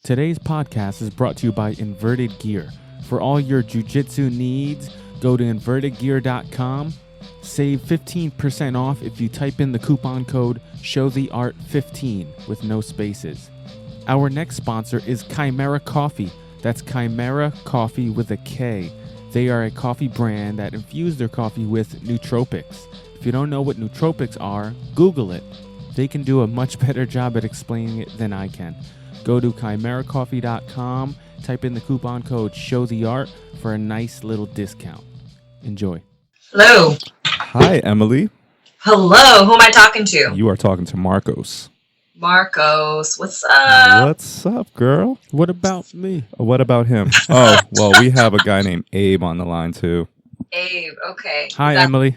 Today's podcast is brought to you by Inverted Gear. For all your jiu-jitsu needs, go to invertedgear.com. Save 15% off if you type in the coupon code ShowTheArt15 with no spaces. Our next sponsor is Chimera Coffee. That's Chimera Coffee with a K. They are a coffee brand that infused their coffee with nootropics. If you don't know what nootropics are, Google it. They can do a much better job at explaining it than I can. Go to chimeracoffee.com, type in the coupon code ShowTheArt for a nice little discount. Enjoy. Hello. Hi, Emily. Hello. Who am I talking to? You are talking to Marcos. Marcos. What's up? What's up, girl? What about me? What about him? Oh, well, we have a guy named Abe on the line, too. Abe. Okay. Hi, Emily.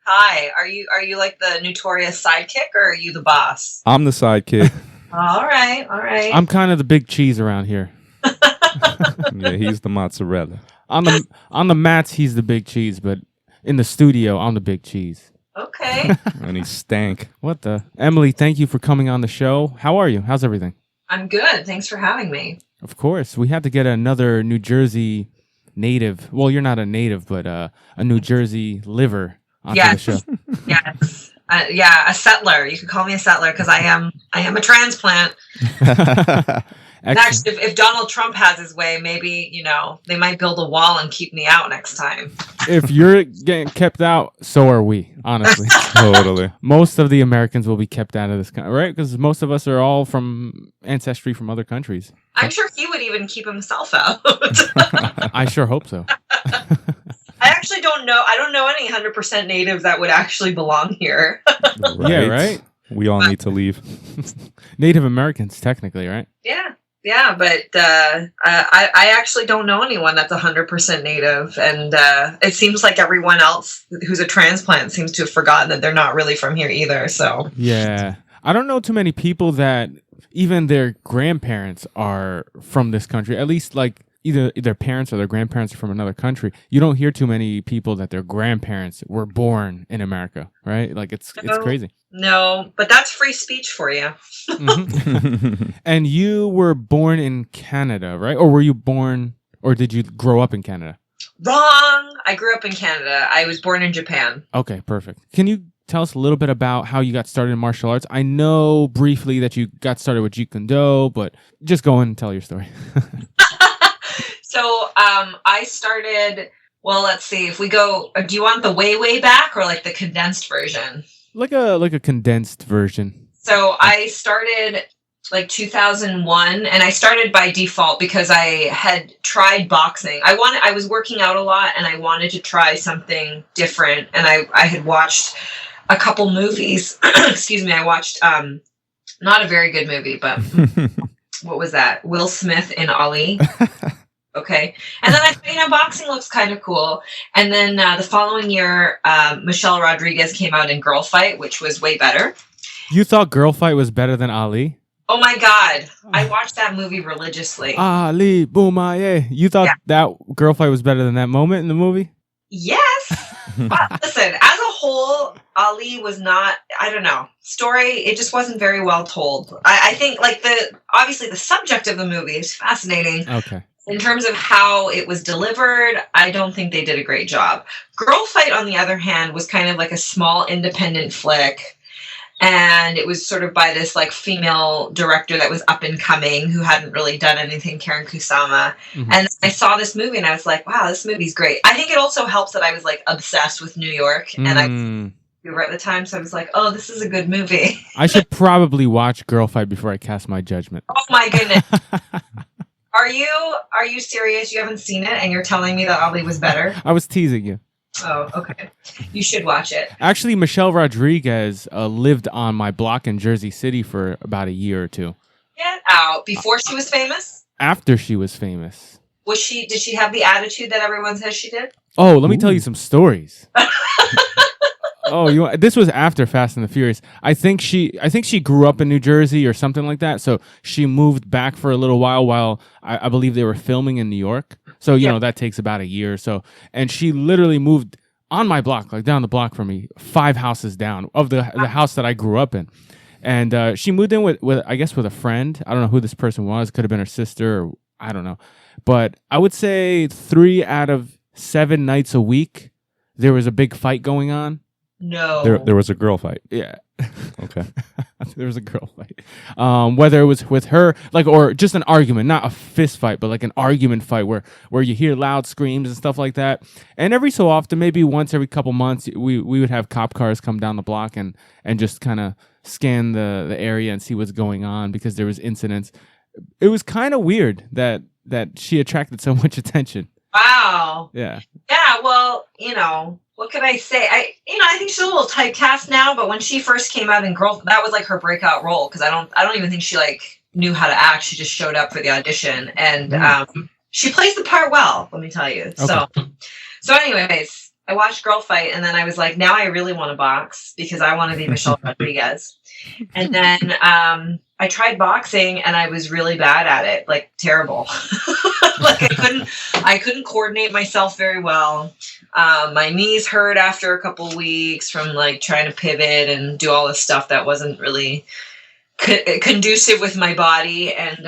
Hi. Are you like the notorious sidekick or are you the boss? I'm the sidekick. All right. All right. I'm kind of the big cheese around here. Yeah, he's the mozzarella. On the mats, he's the big cheese, but in the studio, I'm the big cheese. Okay. And he stank. What the? Emily, thank you for coming on the show. How are you? How's everything? I'm good. Thanks for having me. Of course. We had to get another New Jersey native. Well, you're not a native, but a New Jersey liver onto the show. Yes. Yeah, a settler. You could call me a settler because I am a transplant. Actually, if Donald Trump has his way, maybe, they might build a wall and keep me out next time. If you're getting kept out, so are we, honestly. Totally. Most of the Americans will be kept out of this country, right? Because most of us are all from ancestry from other countries. I'm sure he would even keep himself out. I sure hope so. I actually don't know. I don't know any 100% natives that would actually belong here. Right? Yeah, right? We all need to leave. Native Americans, technically, right? Yeah, but I actually don't know anyone that's 100% native, and it seems like everyone else who's a transplant seems to have forgotten that they're not really from here either. So yeah, I don't know too many people that even their grandparents are from this country. At least like either their parents or their grandparents are from another country. You don't hear too many people that their grandparents were born in America, right? Like it's crazy. No, but that's free speech for you. Mm-hmm. And you were born in Canada, right? Or did you grow up in Canada? Wrong. I grew up in Canada. I was born in Japan. Okay, perfect. Can you tell us a little bit about how you got started in martial arts? I know briefly that you got started with Jeet Kune Do, but just go and tell your story. So I started, well, let's see. If we go, do you want the way back or like the condensed version? Like a condensed version. So I started like 2001, and I started by default because I had tried boxing. I was working out a lot, and I wanted to try something different. And I had watched a couple movies. Excuse me. I watched not a very good movie, but what was that? Will Smith in Ali. Okay. And then I thought, boxing looks kind of cool. And then the following year, Michelle Rodriguez came out in Girl Fight, which was way better. You thought Girl Fight was better than Ali? Oh my God. I watched that movie religiously. Ali, Boomaye. You thought that Girl Fight was better than that moment in the movie? Yes. But listen, as a whole, Ali was not, I don't know, story, it just wasn't very well told. I think like obviously the subject of the movie is fascinating. Okay. In terms of how it was delivered, I don't think they did a great job. Girl Fight, on the other hand, was kind of like a small independent flick. And it was sort of by this like female director that was up and coming who hadn't really done anything, Karen Kusama. Mm-hmm. And I saw this movie and I was like, wow, this movie's great. I think it also helps that I was like obsessed with New York. And I were at the time, so I was like, oh, this is a good movie. I should probably watch Girl Fight before I cast my judgment. Oh my goodness. Are you serious? You haven't seen it and you're telling me that Ali was better? I was teasing you. Oh, okay. You should watch it. Actually, Michelle Rodriguez lived on my block in Jersey City for about a year or two. Get out. Before she was famous? After she was famous. Did she have the attitude that everyone says she did? Oh, let me tell you some stories. Oh, this was after Fast and the Furious. I think she grew up in New Jersey or something like that. So she moved back for a little while I believe they were filming in New York. So, you know, that takes about a year or so. And she literally moved on my block, like down the block from me, 5 houses down of the house that I grew up in. And she moved in with I guess with a friend. I don't know who this person was. Could have been her sister, or I don't know. But I would say 3 out of 7 nights a week, there was a big fight going on. No. There was a girl fight. Yeah. Okay. There was a girl fight. Whether it was with her, like, or just an argument, not a fist fight, but like an argument fight where you hear loud screams and stuff like that. And every so often, maybe once every couple months, we would have cop cars come down the block and just kind of scan the area and see what's going on because there was incidents. It was kind of weird that she attracted so much attention. Wow. Yeah. Yeah, well, what could I say? I think she's a little typecast now, but when she first came out in Girl, that was like her breakout role because I don't even think she like knew how to act. She just showed up for the audition and she plays the part well, let me tell you. Okay. So anyways, I watched Girl Fight and then I was like, now I really want to box because I want to be Michelle Rodriguez. And then I tried boxing and I was really bad at it, like terrible. Like I couldn't coordinate myself very well. My knees hurt after a couple weeks from like trying to pivot and do all this stuff that wasn't really conducive with my body. And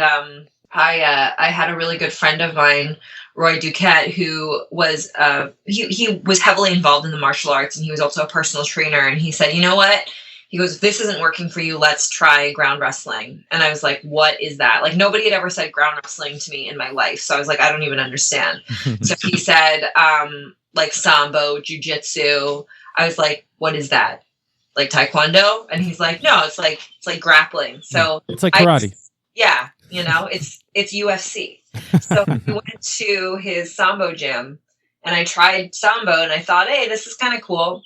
I had a really good friend of mine, Roy Duquette, who was he was heavily involved in the martial arts and he was also a personal trainer. And he said, you know what? He goes, if this isn't working for you, let's try ground wrestling. And I was like, what is that? Like nobody had ever said ground wrestling to me in my life. So I was like, I don't even understand. So he said, like sambo, jujitsu. I was like, what is that? Like taekwondo? And he's like, no, it's like grappling. So it's like karate. It's UFC. So we went to his sambo gym and I tried sambo and I thought, hey, this is kind of cool.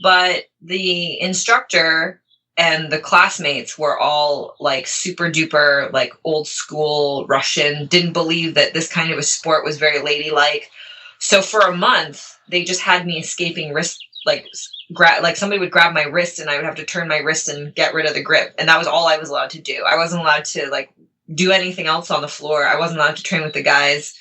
But the instructor and the classmates were all like super duper, like old school Russian, didn't believe that this kind of a sport was very ladylike. So for a month, they just had me escaping wrist, like somebody would grab my wrist and I would have to turn my wrist and get rid of the grip. And that was all I was allowed to do. I wasn't allowed to like do anything else on the floor. I wasn't allowed to train with the guys.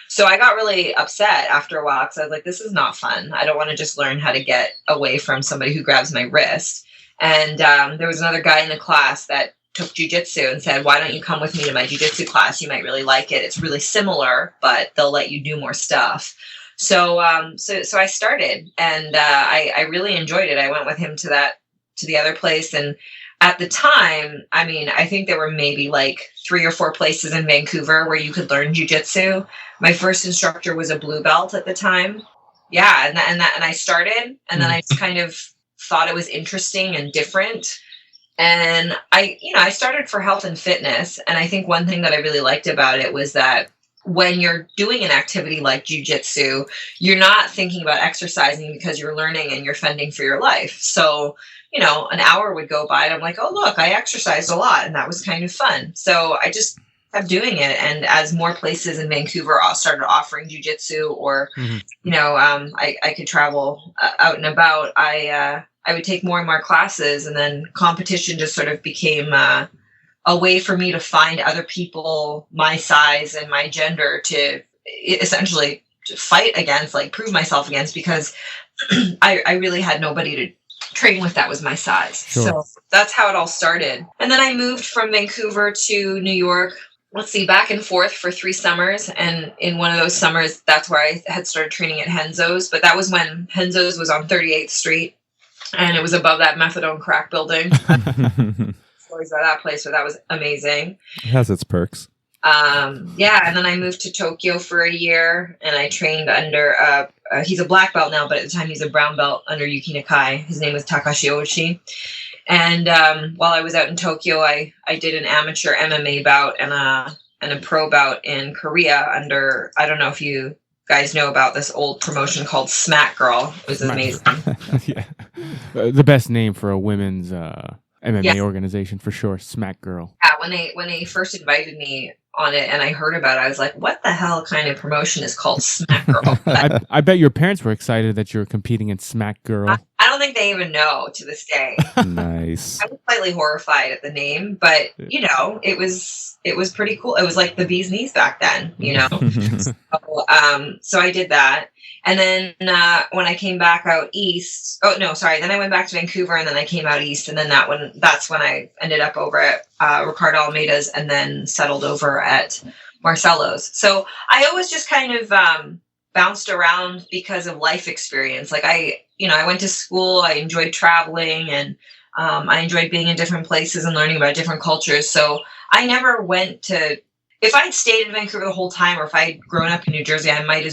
So I got really upset after a while because I was like, this is not fun. I don't want to just learn how to get away from somebody who grabs my wrist. And there was another guy in the class that took jujitsu and said, why don't you come with me to my jujitsu class? You might really like it. It's really similar, but they'll let you do more stuff. So I started and I really enjoyed it. I went with him to the other place. And at the time, I mean, I think there were maybe like 3 or 4 places in Vancouver where you could learn jujitsu. My first instructor was a blue belt at the time. Yeah. And I started and then I just kind of thought it was interesting and different. And I started for health and fitness. And I think one thing that I really liked about it was that when you're doing an activity like jujitsu, you're not thinking about exercising because you're learning and you're fending for your life. So, an hour would go by and I'm like, oh, look, I exercised a lot. And that was kind of fun. So I just kept doing it. And as more places in Vancouver started offering jujitsu or, I could travel out and about, I would take more and more classes. And then competition just sort of became a way for me to find other people my size and my gender to essentially fight against, like prove myself against, because I really had nobody to train with that was my size. Sure. So that's how it all started. And then I moved from Vancouver to New York, back and forth for 3 summers. And in one of those summers, that's where I had started training at Henzo's. But that was when Henzo's was on 38th Street and it was above that methadone crack building. Stories about that place, so that was amazing. It has its perks. And then I moved to Tokyo for a year and I trained under he's a black belt now, but at the time he's a brown belt under Yuki Nakai. His name was Takashi Ochi. And while I was out in Tokyo, I did an amateur MMA bout and a pro bout in Korea under, I don't know if you guys know about this old promotion called Smack Girl. It was amazing. Yeah. The best name for a women's MMA organization for sure, Smack Girl. Yeah, when they first invited me on it and I heard about it, I was like, what the hell kind of promotion is called Smack Girl? I bet your parents were excited that you were competing in Smack Girl. I don't think they even know to this day. Nice. I was slightly horrified at the name, but it was pretty cool. It was like the bee's knees back then, So I did that. And then when I came back out east, then I went back to Vancouver and then I came out east. And then that's when I ended up over at Ricardo Almeida's and then settled over at Marcelo's. So I always just kind of bounced around because of life experience. Like I went to school, I enjoyed traveling, and I enjoyed being in different places and learning about different cultures. So I never went to, if I'd stayed in Vancouver the whole time, or if I'd grown up in New Jersey, I might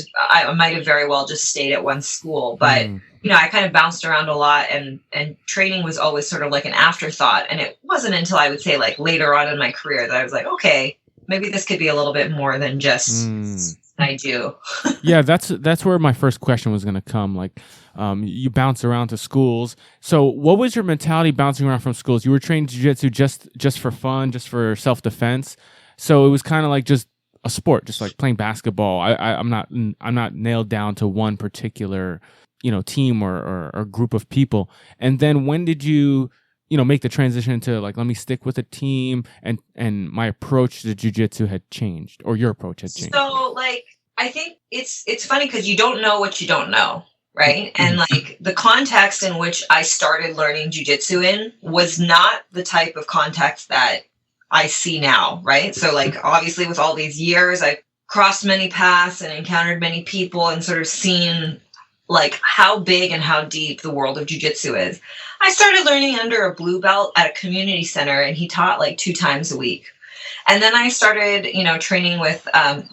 have very well just stayed at one school. But, I kind of bounced around a lot, and training was always sort of like an afterthought. And it wasn't until I would say like later on in my career that I was like, okay, maybe this could be a little bit more than just I do. Yeah, that's where my first question was going to come. Like, you bounce around to schools. So what was your mentality bouncing around from schools? You were trained jiu-jitsu just for fun, just for self-defense. So it was kind of like just a sport, just like playing basketball. I'm not nailed down to one particular, team or group of people. And then when did you make the transition to like, let me stick with a team, and my approach to jiu-jitsu had changed, or your approach had changed? So like, I think it's funny because you don't know what you don't know, right? And like the context in which I started learning jiu-jitsu in was not the type of context that I see now, right? So like, obviously with all these years, I've crossed many paths and encountered many people and sort of seen like how big and how deep the world of jiu-jitsu is. I started learning under a blue belt at a community center, and he taught like 2 times a week. And then I started, training with,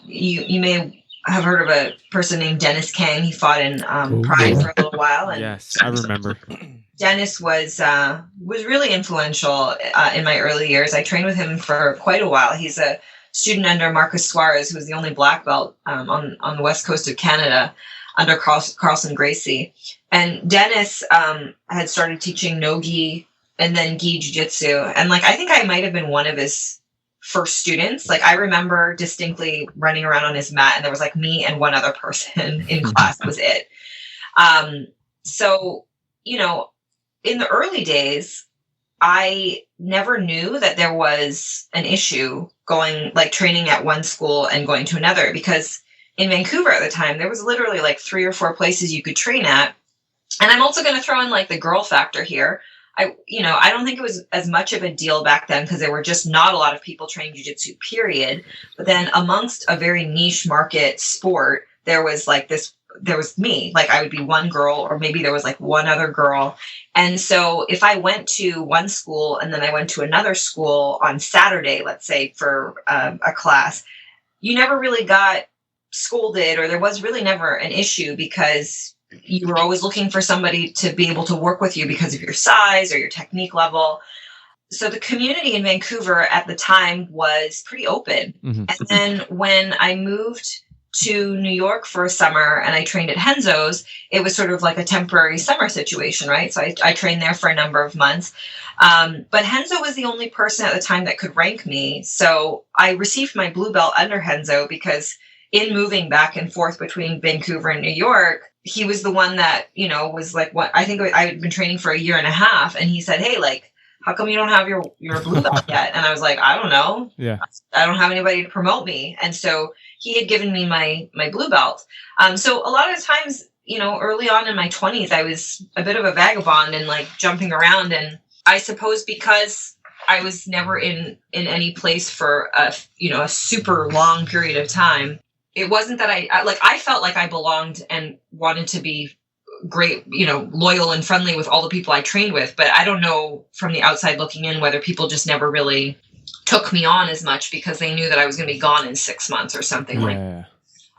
you may have heard of a person named Dennis Kang. He fought in Pride for a little while. And yes, I remember. Dennis was really influential in my early years. I trained with him for quite a while. He's a student under Marcus Suarez, who was the only black belt on the west coast of Canada under Carlson Gracie. And Dennis had started teaching no-gi and then gi jiu-jitsu. And like, I think I might have been one of his first students. Like, I remember distinctly running around on his mat, and there was like me and one other person in class. That was it. So, in the early days, I never knew that there was an issue training at one school and going to another, because in Vancouver at the time, there was literally like 3 or 4 places you could train at. And I'm also going to throw in like the girl factor here. I don't think it was as much of a deal back then because there were just not a lot of people training jiu-jitsu, period. But then amongst a very niche market sport, there was me, like I would be one girl, or maybe there was like one other girl. And so if I went to one school and then I went to another school on Saturday, let's say for a class, you never really got scolded, or there was really never an issue, because you were always looking for somebody to be able to work with you because of your size or your technique level. So the community in Vancouver at the time was pretty open. Mm-hmm. And then when I moved to New York for a summer and I trained at Henzo's, it was sort of like a temporary summer situation, right? So I trained there for a number of months. But Henzo was the only person at the time that could rank me. So I received my blue belt under Henzo because in moving back and forth between Vancouver and New York, he was the one that, was like, what I think I had been training for a year and a half. And he said, hey, like, how come you don't have your blue belt yet? And I was like, I don't know. Yeah. I don't have anybody to promote me. And so he had given me my blue belt. So a lot of times, early on in my 20s, I was a bit of a vagabond and like jumping around. And I suppose because I was never in any place for a super long period of time, it wasn't that I felt like I belonged and wanted to be great, loyal and friendly with all the people I trained with. But I don't know from the outside looking in whether people just never really took me on as much because they knew that I was going to be gone in 6 months or something like that.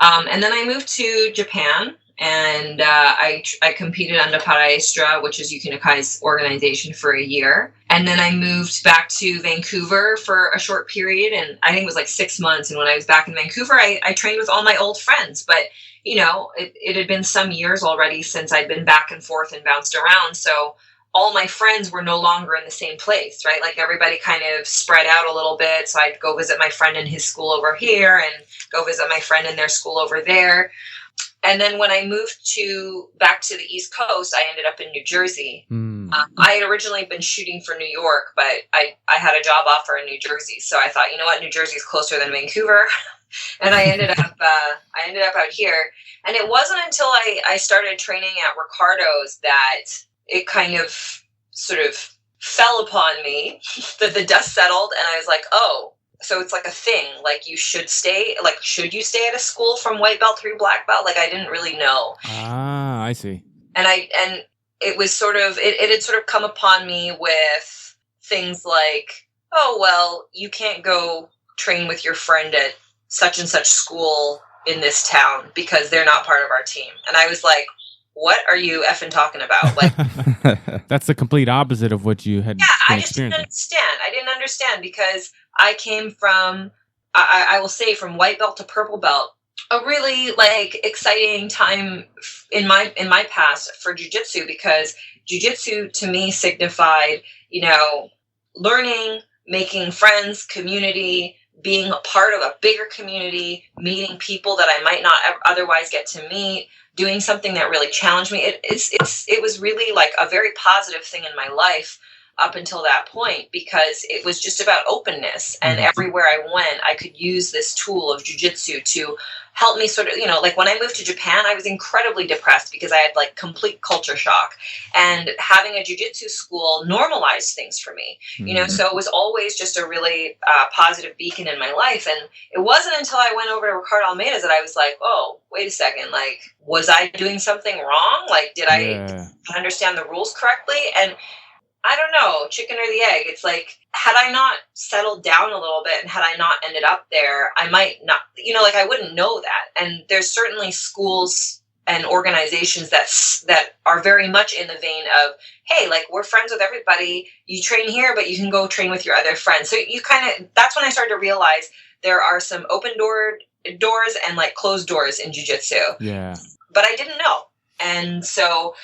And then I moved to Japan, and I competed under Paraestra, which is Yuki Nakai's organization, for a year. And then I moved back to Vancouver for a short period, and I think it was like 6 months. And when I was back in Vancouver, I trained with all my old friends. But, it had been some years already since I'd been back and forth and bounced around. So all my friends were no longer in the same place, right? Like everybody kind of spread out a little bit. So I'd go visit my friend in his school over here and go visit my friend in their school over there. And then when I moved back to the East Coast, I ended up in New Jersey. Mm. I had originally been shooting for New York, but I had a job offer in New Jersey. So I thought, you know what, New Jersey is closer than Vancouver. And I ended up out here. And it wasn't until I started training at Ricardo's that it kind of sort of fell upon me that the dust settled. And I was like, oh, so it's like a thing. Like you should stay, like, should you stay at a school from white belt through black belt? Like I didn't really know. Ah, I see. And it was sort of, it had sort of come upon me with things like, oh, well, you can't go train with your friend at such and such school in this town because they're not part of our team. And I was like, what are you effing talking about? Like, that's the complete opposite of what you had. Yeah, been I just experiencing. didn't understand. I didn't understand because I came from, I will say, from white belt to purple belt. A really like exciting time in my past for jiu-jitsu, because jiu-jitsu to me signified, you know, learning, making friends, community, being a part of a bigger community, meeting people that I might not otherwise get to meet, doing something that really challenged me. It was really like a very positive thing in my life up until that point, because it was just about openness. And everywhere I went, I could use this tool of jiu-jitsu to help me sort of, you know, like when I moved to Japan, I was incredibly depressed because I had like complete culture shock, and having a jiu-jitsu school normalized things for me, you know, so it was always just a really positive beacon in my life. And it wasn't until I went over to Ricardo Almeida's that I was like, oh, wait a second, like, was I doing something wrong? Like, did I understand the rules correctly? And I don't know, chicken or the egg. It's like, had I not settled down a little bit and had I not ended up there, I might not, you know, like I wouldn't know that. And there's certainly schools and organizations that are very much in the vein of, hey, like we're friends with everybody. You train here, but you can go train with your other friends. So you kind of, that's when I started to realize there are some open doors and like closed doors in jiu-jitsu. Yeah. But I didn't know. And so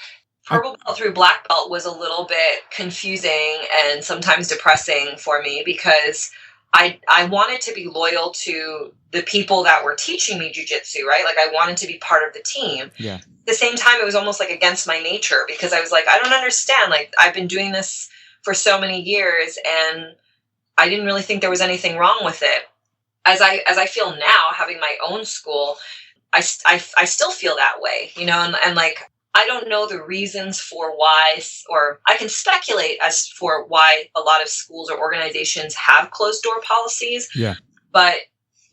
purple belt through black belt was a little bit confusing and sometimes depressing for me, because I wanted to be loyal to the people that were teaching me jiu-jitsu, right? Like I wanted to be part of the team. Yeah. At the same time, it was almost like against my nature, because I was like, I don't understand. Like I've been doing this for so many years and I didn't really think there was anything wrong with it. As I feel now, having my own school, I still feel that way, you know, and like, I don't know the reasons for why, or I can speculate as for why a lot of schools or organizations have closed door policies. Yeah. But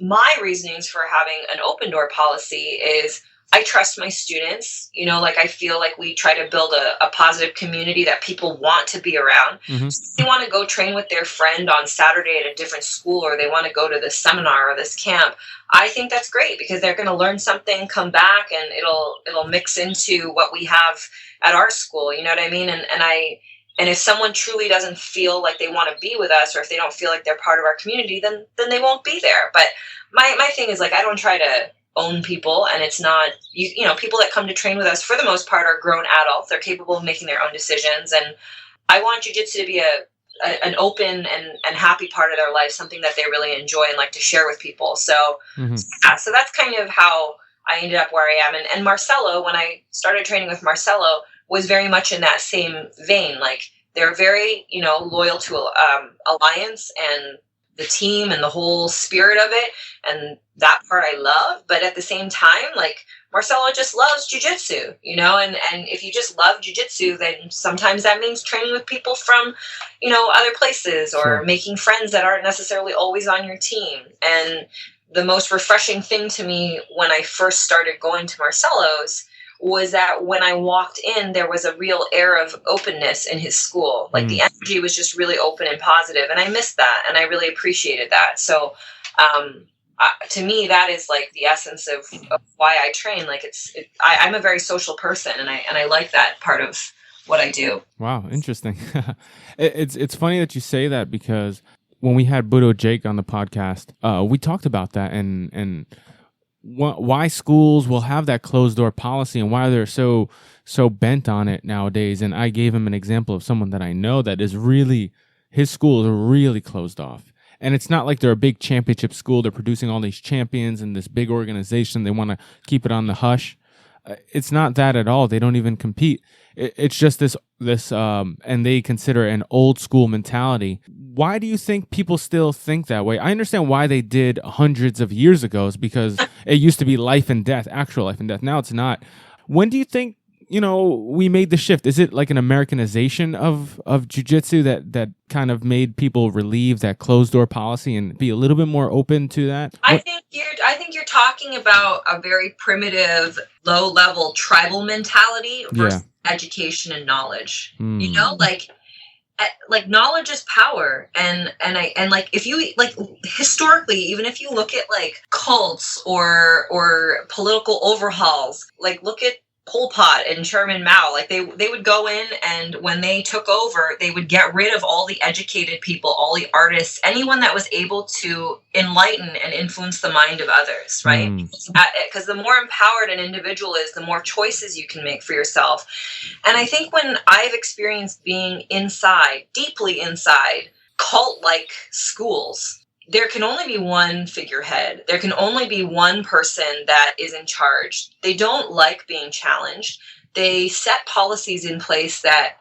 my reasonings for having an open door policy is I trust my students, you know, like I feel like we try to build a positive community that people want to be around. So if they want to go train with their friend on Saturday at a different school, or they want to go to this seminar or this camp, I think that's great, because they're going to learn something, come back, and it'll mix into what we have at our school. You know what I mean? And if someone truly doesn't feel like they want to be with us, or if they don't feel like they're part of our community, then they won't be there. But my thing is, like, I don't try to own people, and it's not, you know, people that come to train with us for the most part are grown adults. They're capable of making their own decisions. And I want jiu-jitsu to be an open and happy part of their life, something that they really enjoy and like to share with people. So, so that's kind of how I ended up where I am. And Marcelo, when I started training with Marcelo, was very much in that same vein. Like they're very, you know, loyal to Alliance and the team and the whole spirit of it. And that part I love. But at the same time, like Marcelo just loves jiu-jitsu, you know, and if you just love jiu-jitsu, then sometimes that means training with people from, you know, other places, or making friends that aren't necessarily always on your team. And the most refreshing thing to me when I first started going to Marcelo's was that when I walked in, there was a real air of openness in his school. Like the energy was just really open and positive, and I missed that, and I really appreciated that. So, to me, that is like the essence of why I train. Like I'm a very social person, and I like that part of what I do. Wow, interesting. It's funny that you say that, because when we had Budo Jake on the podcast, we talked about that and why schools will have that closed door policy and why they're so bent on it nowadays. And I gave him an example of someone that I know that is really, his school is really closed off. And it's not like they're a big championship school. They're producing all these champions and this big organization. They want to keep it on the hush. It's not that at all. They don't even compete. It's just this and they consider it an old school mentality. Why do you think people still think that way? I understand why they did hundreds of years ago, is because it used to be life and death, actual life and death. Now it's not. When do you think, we made the shift? Is it like an Americanization of jiu-jitsu that kind of made people relieve that closed door policy and be a little bit more open to that? I think you're talking about a very primitive, low level tribal mentality versus education and knowledge. Like knowledge is power, and like if you like historically, even if you look at like cults or political overhauls, like look at Pol Pot and Chairman Mao, like they would go in, and when they took over, they would get rid of all the educated people, all the artists, anyone that was able to enlighten and influence the mind of others, right? Because the more empowered an individual is, the more choices you can make for yourself. And I think when I've experienced being inside, deeply inside, cult-like schools, there can only be one figurehead. There can only be one person that is in charge. They don't like being challenged. They set policies in place that,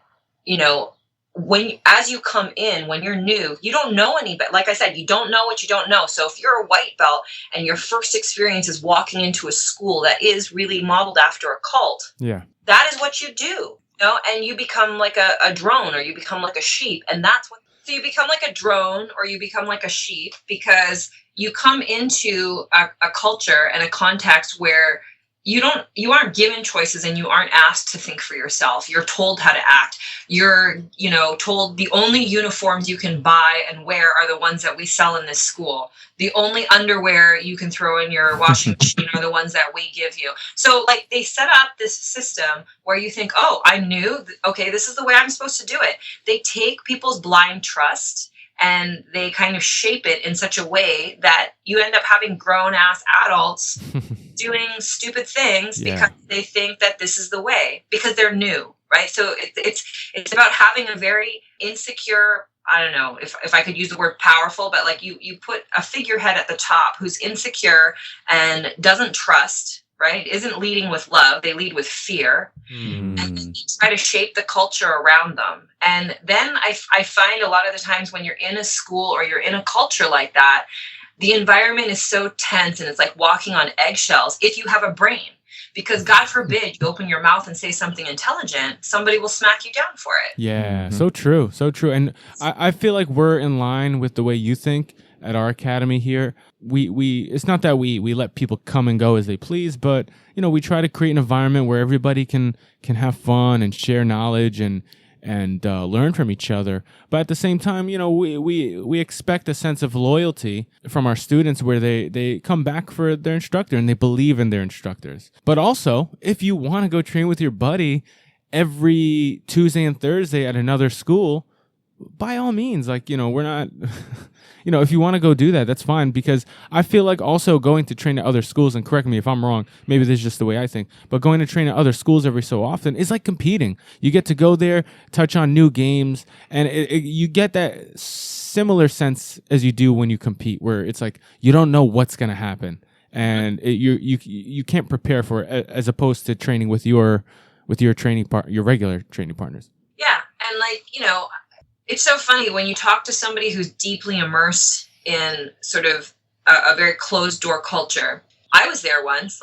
as you come in, when you're new, you don't know any better. Like I said, you don't know what you don't know. So if you're a white belt and your first experience is walking into a school that is really modeled after a cult, that is what you do. And you become like a drone, or you become like a sheep, and so you become like a drone, or you become like a sheep, because you come into a culture and a context where you aren't given choices, and you aren't asked to think for yourself. You're told how to act. You're, told the only uniforms you can buy and wear are the ones that we sell in this school. The only underwear you can throw in your washing machine are the ones that we give you. So like they set up this system where you think, oh, I knew, okay, this is the way I'm supposed to do it. They take people's blind trust and they kind of shape it in such a way that you end up having grown ass adults doing stupid things because they think that this is the way, because they're new, right? So it's about having a very insecure, I don't know if I could use the word powerful, but like you put a figurehead at the top who's insecure and doesn't trust, right? Isn't leading with love. They lead with fear, and then try to shape the culture around them. And then I find a lot of the times when you're in a school or you're in a culture like that, the environment is so tense and it's like walking on eggshells if you have a brain. Because God forbid you open your mouth and say something intelligent, somebody will smack you down for it. Yeah, so true, so true. And I feel like we're in line with the way you think at our academy here. We it's not that we let people come and go as they please, but we try to create an environment where everybody can have fun and share knowledge and learn from each other. But at the same time, we expect a sense of loyalty from our students where they come back for their instructor and they believe in their instructors. But also, if you want to go train with your buddy every Tuesday and Thursday at another school, by all means, we're not, if you want to go do that, that's fine. Because I feel like also going to train at other schools, and correct me if I'm wrong, maybe this is just the way I think, but going to train at other schools every so often is like competing. You get to go there, touch on new games, and you get that similar sense as you do when you compete, where it's like you don't know what's going to happen, and you can't prepare for it, as opposed to training with your your regular training partners. Yeah, and it's so funny when you talk to somebody who's deeply immersed in sort of a very closed door culture. I was there once.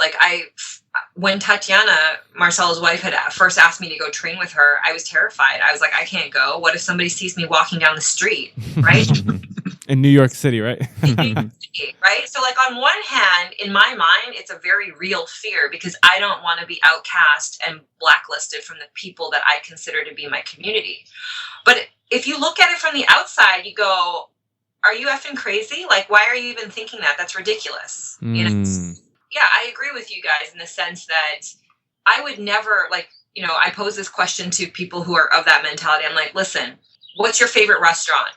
When Tatiana, Marcelo's wife, had first asked me to go train with her, I was terrified. I was like, I can't go. What if somebody sees me walking down the street, right? In New York City, right? In New York City, right? So on one hand, in my mind, it's a very real fear because I don't want to be outcast and blacklisted from the people that I consider to be my community. But if you look at it from the outside, you go, are you effing crazy? Why are you even thinking that? That's ridiculous. Yeah, I agree with you guys in the sense that I would never, I pose this question to people who are of that mentality. I'm like, listen, what's your favorite restaurant?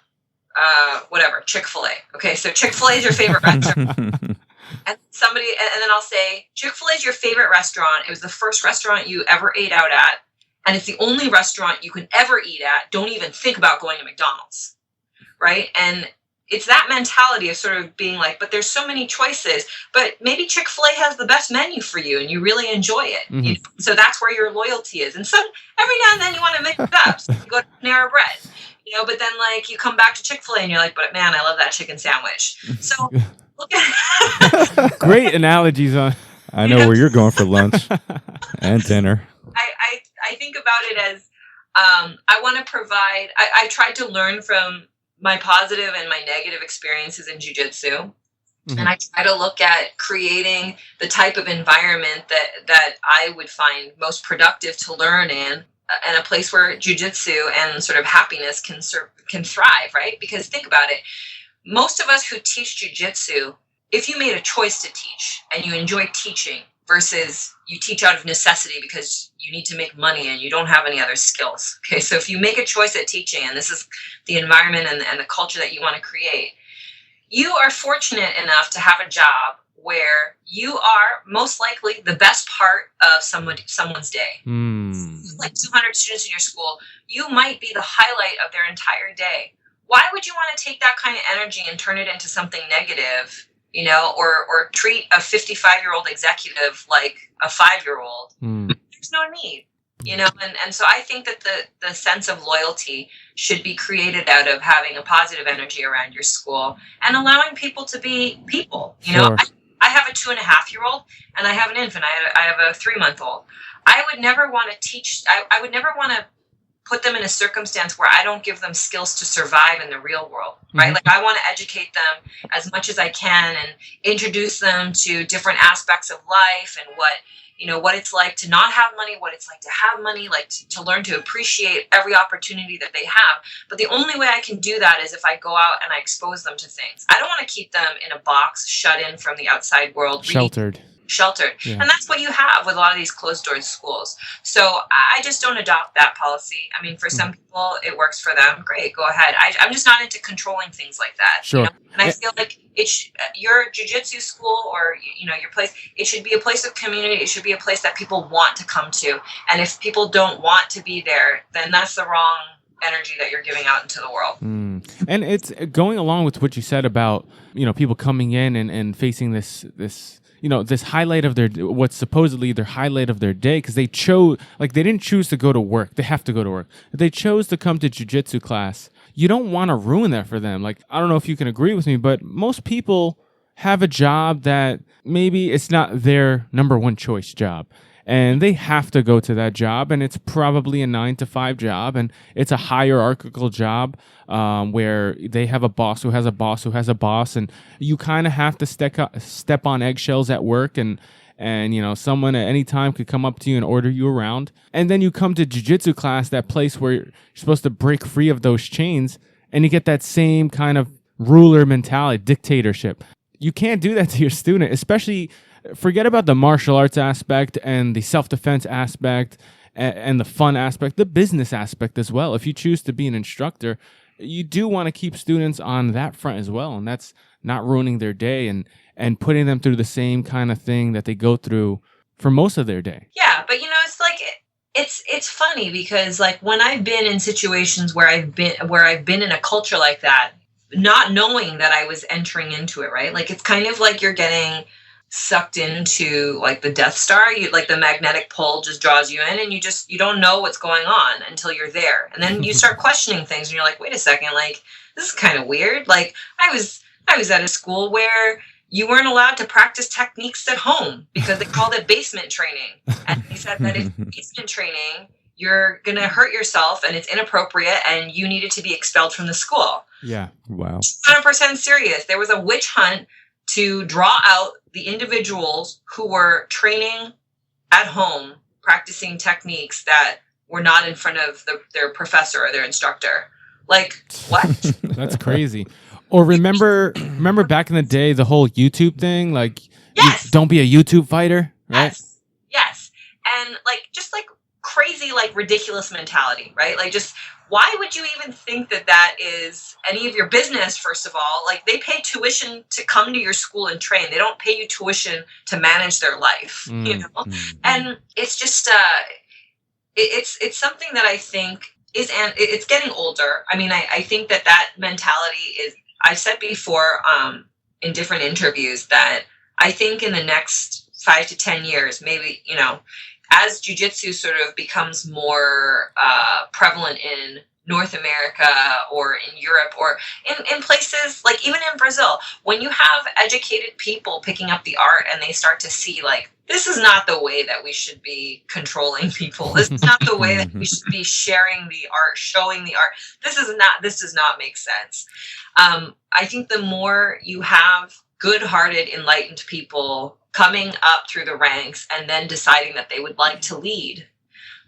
Whatever, Chick-fil-A. Okay, so Chick-fil-A is your favorite restaurant. And then I'll say, Chick-fil-A is your favorite restaurant. It was the first restaurant you ever ate out at. And it's the only restaurant you can ever eat at. Don't even think about going to McDonald's, right? And it's that mentality of sort of being like, but there's so many choices, but maybe Chick-fil-A has the best menu for you and you really enjoy it. You know? So that's where your loyalty is. And so every now and then you want to mix it up. So you go to Panera Bread, you know, but then like you come back to Chick-fil-A and you're like, but man, I love that chicken sandwich. So look at Great analogies on. I know where you're going for lunch and dinner. I think about it as I want to provide. I tried to learn from my positive and my negative experiences in jiu-jitsu. And I try to look at creating the type of environment that I would find most productive to learn in, and a place where jiu-jitsu and sort of happiness can thrive, right? Because think about it. Most of us who teach jiu-jitsu, if you made a choice to teach and you enjoy teaching versus you teach out of necessity because you need to make money and you don't have any other skills. Okay, so if you make a choice at teaching and this is the environment and the culture that you want to create, you are fortunate enough to have a job where you are most likely the best part of someone's day. Like 200 students in your school, you might be the highlight of their entire day. Why would you want to take that kind of energy and turn it into something negative? You know, or treat a 55-year-old executive like a 5-year-old. There's no need, you know, and so I think that the sense of loyalty should be created out of having a positive energy around your school and allowing people to be people. You know, I have a 2.5-year-old and I have an infant. I have a 3-month-old. I would never want to teach. I would never want to put them in a circumstance where I don't give them skills to survive in the real world, right? Like I want to educate them as much as I can and introduce them to different aspects of life and what it's like to not have money, what it's like to have money, like to learn to appreciate every opportunity that they have. But the only way I can do that is if I go out and I expose them to things. I don't want to keep them in a box, shut in from the outside world. Sheltered. Yeah. And that's what you have with a lot of these closed doors schools. So I just don't adopt that policy. I mean, for some people it works for them. Great, go ahead. I'm just not into controlling things like that. Sure. You know? And I feel like your jiu-jitsu school or your place, it should be a place of community. It should be a place that people want to come to. And if people don't want to be there, then that's the wrong energy that you're giving out into the world. And it's going along with what you said about people coming in and facing this this highlight of what's supposedly their highlight of their day, because they didn't choose to go to work. They have to go to work. If they chose to come to jiu-jitsu class, you don't want to ruin that for them. Like, I don't know if you can agree with me, but most people have a job that maybe it's not their number one choice job. And they have to go to that job, and it's probably a 9-to-5 job, and it's a hierarchical job where they have a boss who has a boss who has a boss, and you kind of have to step on eggshells at work, and someone at any time could come up to you and order you around. And then you come to jiu-jitsu class, that place where you're supposed to break free of those chains, and you get that same kind of ruler mentality, dictatorship. You can't do that to your student, especially. Forget about the martial arts aspect and the self-defense aspect and the fun aspect, the business aspect as well. If you choose to be an instructor, you do want to keep students on that front as well. And that's not ruining their day and putting them through the same kind of thing that they go through for most of their day. Yeah, but it's like it's funny because like when I've been in situations where I've been in a culture like that, not knowing that I was entering into it, right? Like it's kind of like you're getting sucked into like the Death Star. Like the magnetic pull just draws you in, and you don't know what's going on until you're there, and then you start questioning things, and you're like, wait a second, like this is kind of weird. Like I was at a school where you weren't allowed to practice techniques at home because they called it basement training, and they said that if basement training, you're gonna hurt yourself and it's inappropriate, and you needed to be expelled from the school. Yeah. Wow. 100% serious. There was a witch hunt to draw out the individuals who were training at home, practicing techniques that were not in front of their professor or their instructor. Like, what? That's crazy. Or remember back in the day, the whole YouTube thing? Like, yes! Don't be a YouTube fighter, right? Yes. And like, just like crazy, like ridiculous mentality, right? Like just, why would you even think that is any of your business, first of all? Like they pay tuition to come to your school and train. They don't pay you tuition to manage their life, And it's just, it's something that I think it's getting older. I mean, I think that mentality I've said before in different interviews that I think in the next 5 to 10 years, maybe, as jujitsu sort of becomes more prevalent in North America or in Europe or in places like even in Brazil, when you have educated people picking up the art and they start to see like, this is not the way that we should be controlling people. This is not the way that we should be sharing the art, showing the art. This does not make sense. I think the more you have good-hearted, enlightened people coming up through the ranks and then deciding that they would like to lead,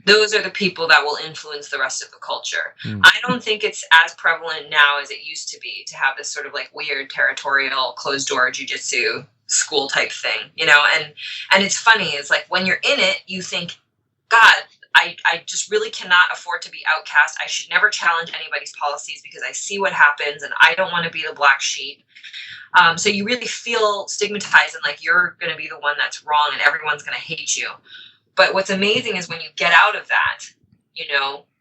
those are the people that will influence the rest of the culture. I don't think it's as prevalent now as it used to be to have this sort of like weird territorial closed door jujitsu school type thing, and it's funny. It's like when you're in it, you think, God, I just really cannot afford to be outcast. I should never challenge anybody's policies because I see what happens and I don't want to be the black sheep. So you really feel stigmatized and like you're going to be the one that's wrong and everyone's going to hate you. But what's amazing is when you get out of that,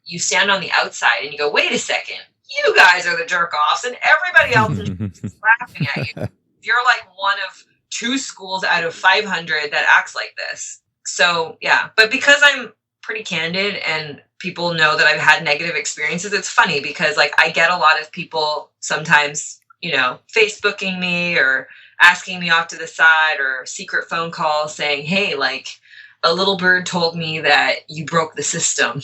you stand on the outside and you go, wait a second, you guys are the jerk offs and everybody else is laughing at you. You're like one of 2 schools out of 500 that acts like this. So yeah, but because I'm pretty candid and people know that I've had negative experiences, it's funny because like I get a lot of people sometimes, Facebooking me or asking me off to the side or secret phone calls saying, hey, like, a little bird told me that you broke the system,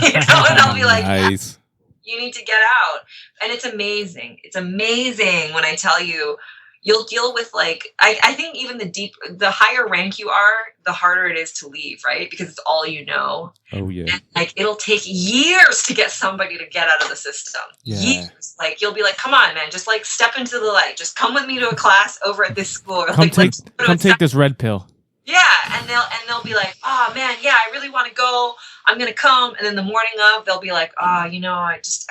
and I'll be like, nice. You need to get out. And it's amazing. It's amazing when I tell you, you'll deal with like, I think even the higher rank you are, the harder it is to leave, right? Because it's all you know. Oh yeah. And like, it'll take years to get somebody to get out of the system. Yeah. Years. Like, you'll be like, come on, man, just like step into the light. Just come with me to a class over at this school. Or, Come take this red pill. Yeah, and they'll be like, oh man, yeah, I really want to go. I'm gonna come. And then the morning of, they'll be like, oh, I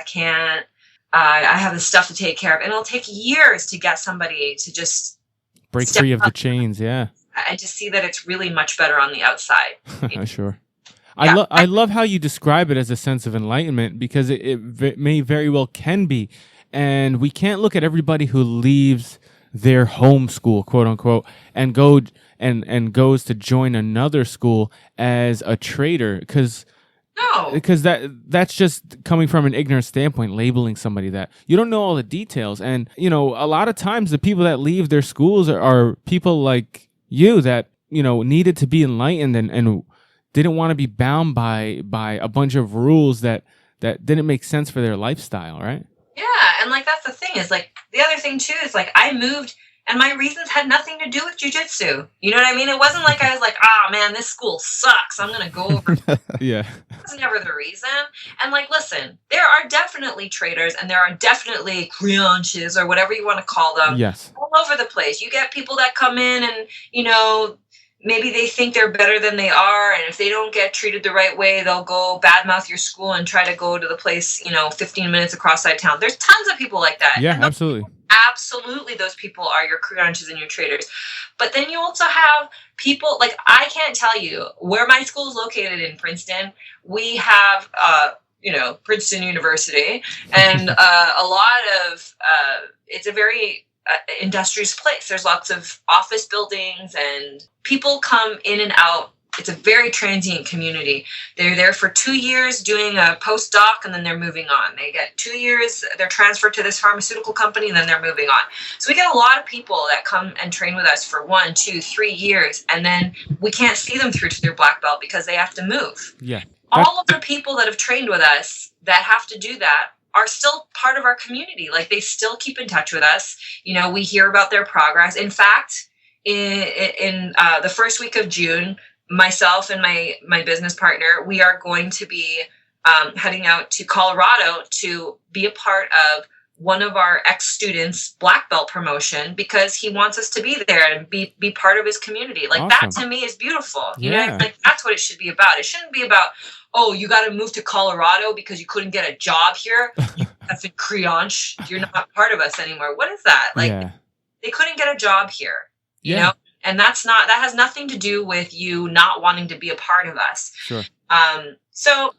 can't. I have this stuff to take care of, and it'll take years to get somebody to just break free of the chains. Yeah, and to see that it's really much better on the outside. Sure. Yeah. I love how you describe it as a sense of enlightenment because it may very well can be, and we can't look at everybody who leaves their home school, quote unquote, and goes to join another school as a traitor because that's just coming from an ignorant standpoint, labeling somebody that you don't know all the details. And a lot of times the people that leave their schools are people like you that needed to be enlightened and didn't want to be bound by a bunch of rules that didn't make sense for their lifestyle, right? Yeah, and like that's the thing is like the other thing too is like I moved and my reasons had nothing to do with jiu-jitsu. You know what I mean? It wasn't like I was like, man, this school sucks, I'm gonna go over. Yeah, that was never the reason. And like, listen, there are definitely traders and there are definitely creanches or whatever you want to call them. Yes, all over the place. You get people that come in and maybe they think they're better than they are, and if they don't get treated the right way, they'll go badmouth your school and try to go to the place, 15 minutes across side town. There's tons of people like that. Yeah, absolutely. Absolutely, those people are your crunches and your traders. But then you also have people, like, I can't tell you where my school is located in Princeton. We have, Princeton University, and a lot of, it's a very industrious place. There's lots of office buildings and people come in and out. It's a very transient community. They're there for 2 years doing a postdoc and then they're moving on. They get 2 years, they're transferred to this pharmaceutical company and then they're moving on. So we get a lot of people that come and train with us for 1, 2, 3 years and then we can't see them through to their black belt because they have to move. Yeah. All of the people that have trained with us that have to do that are still part of our community. Like they still keep in touch with us. We hear about their progress. In fact, in the first week of June, myself and my business partner, we are going to be heading out to Colorado to be a part of one of our ex-students' black belt promotion because he wants us to be there and be part of his community. Like awesome. That to me is beautiful. Like that's what it should be about. It shouldn't be about, oh, you got to move to Colorado because you couldn't get a job here. That's a creanche. You're not part of us anymore. What is that? Like they couldn't get a job here, you know? And that has nothing to do with you not wanting to be a part of us. Sure. So,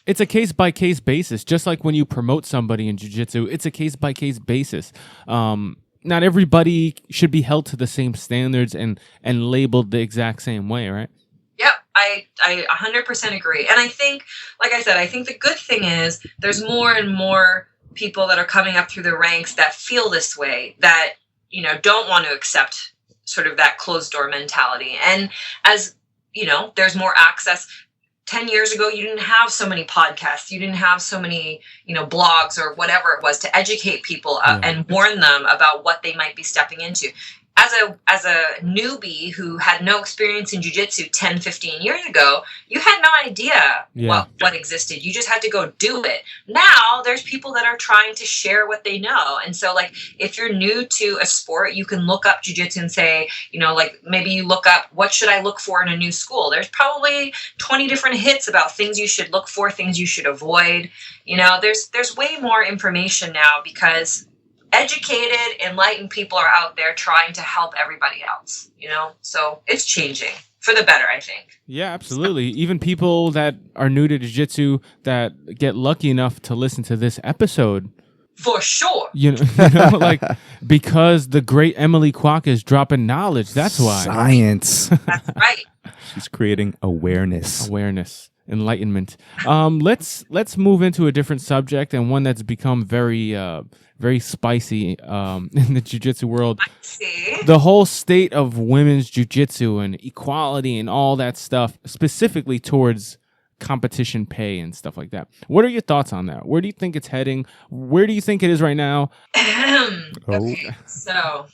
It's a case by case basis, just like when you promote somebody in jiu-jitsu, it's a case by case basis. Not everybody should be held to the same standards and labeled the exact same way, right? Yep, I 100% agree. And I think, like I said, I think the good thing is there's more and more people that are coming up through the ranks that feel this way, that, don't want to accept sort of that closed door mentality. And as, there's more access. 10 years ago, you didn't have so many podcasts. You didn't have so many, blogs or whatever it was to educate people and warn them about what they might be stepping into. As a newbie who had no experience in jiu-jitsu 10, 15 years ago, you had no idea what existed. You just had to go do it. Now there's people that are trying to share what they know. And so like, if you're new to a sport, you can look up jiu-jitsu and say, maybe you look up, what should I look for in a new school? There's probably 20 different hits about things you should look for, things you should avoid. There's way more information now because educated, enlightened people are out there trying to help everybody else, So it's changing for the better, I think. Yeah, absolutely. Even people that are new to jiu-jitsu that get lucky enough to listen to this episode. For sure. Like, because the great Emily Kwok is dropping knowledge. That's why. Science. That's right. She's creating awareness. Enlightenment. Let's move into a different subject, and one that's become very spicy in the jiu-jitsu world. I see. The whole state of women's jiu-jitsu and equality and all that stuff, specifically towards competition pay and stuff like that. What are your thoughts on that? Where do you think it's heading? Where do you think it is right now? Okay, so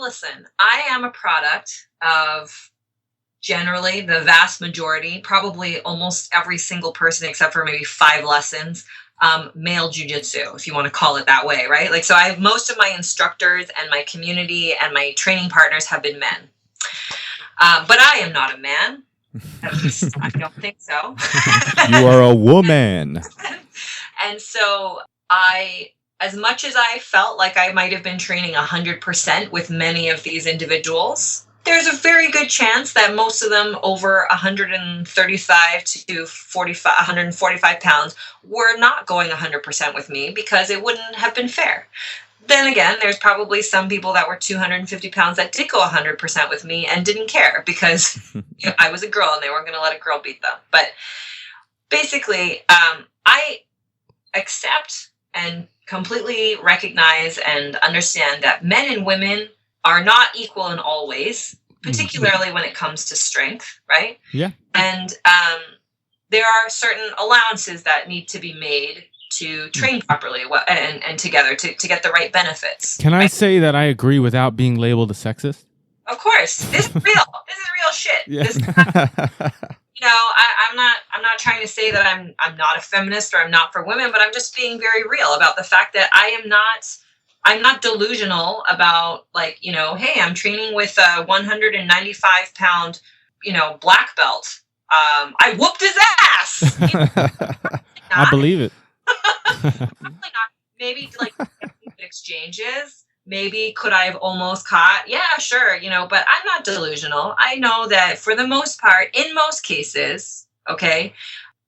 listen, I am a product of generally the vast majority, probably almost every single person except for maybe 5 lessons, male jiu-jitsu, if you want to call it that way, right? Like, so most of my instructors and my community and my training partners have been men. But I am not a man. At least I don't think so. You are a woman. And so as much as I felt like I might have been training 100% with many of these individuals, there's a very good chance that most of them over 135 to 145 pounds were not going 100% with me because it wouldn't have been fair. Then again, there's probably some people that were 250 pounds that did go 100% with me and didn't care because I was a girl and they weren't going to let a girl beat them. But basically, I accept and completely recognize and understand that men and women are not equal in all ways, particularly when it comes to strength, right? Yeah. And there are certain allowances that need to be made to train properly and together to get the right benefits. Can I say that I agree without being labeled a sexist? Of course. This is real. This is real shit. Yeah. I'm not trying to say that I'm not a feminist or I'm not for women, but I'm just being very real about the fact that I'm not delusional about like, hey, I'm training with a 195 pound, black belt. I whooped his ass. I believe it. Probably not. Maybe like exchanges. Maybe could I have almost caught? Yeah, sure. But I'm not delusional. I know that for the most part, in most cases, okay,